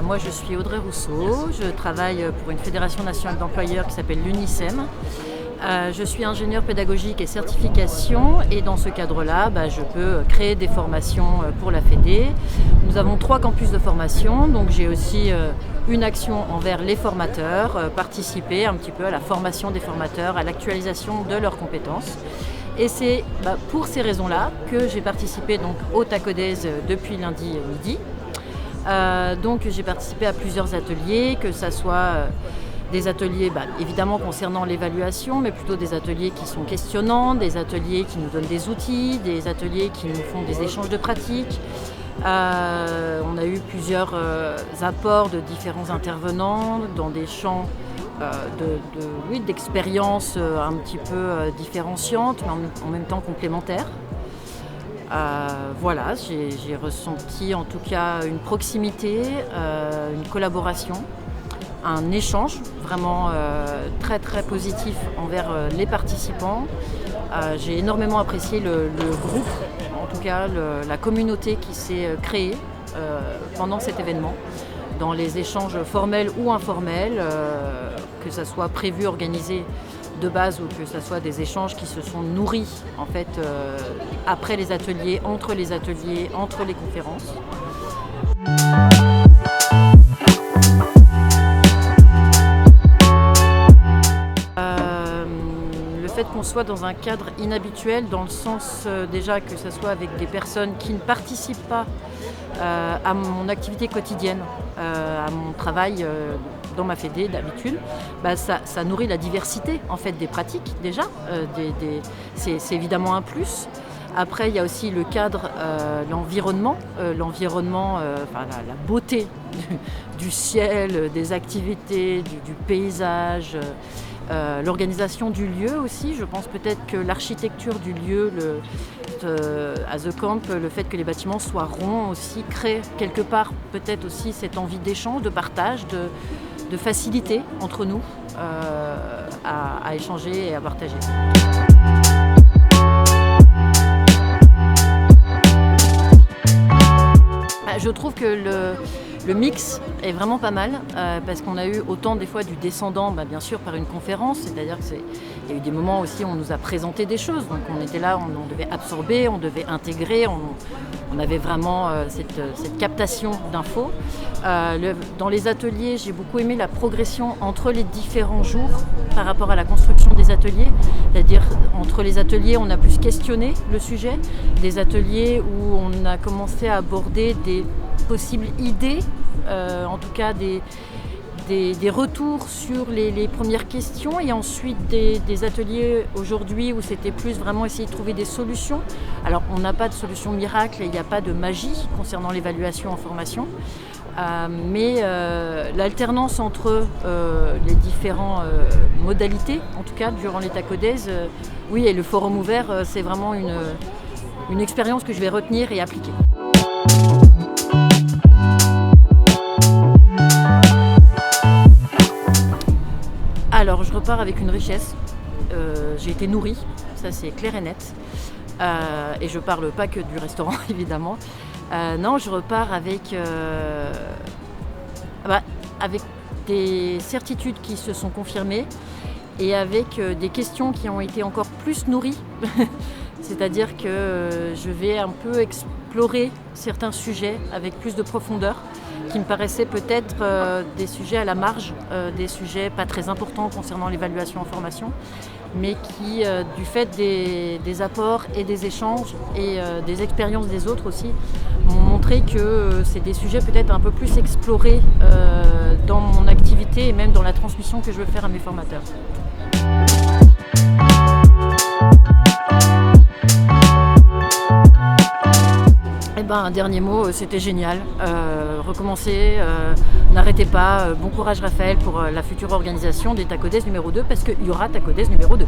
moi je suis Audrey Rousseau, je travaille pour une fédération nationale d'employeurs qui s'appelle l'UNICEM. Je suis ingénieure pédagogique et certification et dans ce cadre-là, je peux créer des formations pour la Fédé. Nous avons 3 campus de formation, donc j'ai aussi une action envers les formateurs, participer un petit peu à la formation des formateurs, à l'actualisation de leurs compétences. Et c'est pour ces raisons-là que j'ai participé donc, au TACODES depuis lundi midi. Donc j'ai participé à plusieurs ateliers, que ce soit des ateliers évidemment concernant l'évaluation, mais plutôt des ateliers qui sont questionnants, des ateliers qui nous donnent des outils, des ateliers qui nous font des échanges de pratiques. On a eu plusieurs apports de différents intervenants dans des champs d'expériences un petit peu différenciantes, mais en même temps complémentaires. Voilà, j'ai ressenti en tout cas une proximité, une collaboration, un échange vraiment très très positif envers les participants. J'ai énormément apprécié le groupe, en tout cas la communauté qui s'est créée pendant cet événement, dans les échanges formels ou informels, que ça soit prévu, organisé de base ou que ce soit des échanges qui se sont nourris en fait après les ateliers, entre les conférences. Le fait qu'on soit dans un cadre inhabituel, dans le sens déjà que ce soit avec des personnes qui ne participent pas à mon activité quotidienne, à mon travail dans ma fédé d'habitude, ça nourrit la diversité en fait des pratiques déjà. C'est évidemment un plus. Après, il y a aussi le cadre, l'environnement, la beauté du ciel, des activités, du paysage, l'organisation du lieu aussi. Je pense peut-être que l'architecture du lieu, à The Camp, le fait que les bâtiments soient ronds aussi crée quelque part peut-être aussi cette envie d'échange, de partage, de facilité entre nous à échanger et à partager. Je trouve que le mix est vraiment pas mal parce qu'on a eu autant des fois du descendant, bien sûr par une conférence, c'est-à-dire qu'il y a eu des moments aussi où on nous a présenté des choses, donc on était là, on devait absorber, on devait intégrer, on avait vraiment cette captation d'infos. Dans les ateliers, j'ai beaucoup aimé la progression entre les différents jours par rapport à la construction des ateliers, c'est-à-dire entre les ateliers on a plus questionné le sujet, des ateliers où on a commencé à aborder des possibles idées, en tout cas des retours sur les premières questions, et ensuite des ateliers aujourd'hui où c'était plus vraiment essayer de trouver des solutions. Alors on n'a pas de solution miracle et il n'y a pas de magie concernant l'évaluation en formation, mais l'alternance entre les différentes modalités, en tout cas durant les TACODES, oui, et le forum ouvert, c'est vraiment une expérience que je vais retenir et appliquer. Alors je repars avec une richesse, j'ai été nourrie, ça c'est clair et net, et je parle pas que du restaurant évidemment. Non, je repars avec des certitudes qui se sont confirmées et avec des questions qui ont été encore plus nourries, c'est-à-dire que je vais un peu explorer certains sujets avec plus de profondeur, qui me paraissaient peut-être des sujets à la marge, des sujets pas très importants concernant l'évaluation en formation, mais qui, du fait des apports et des échanges et des expériences des autres aussi, m'ont montré que c'est des sujets peut-être un peu plus explorés dans mon activité et même dans la transmission que je veux faire à mes formateurs. Un dernier mot, c'était génial. Recommencer, n'arrêtez pas. Bon courage Raphaël pour la future organisation des TACODES numéro 2, parce qu'il y aura TACODES numéro 2.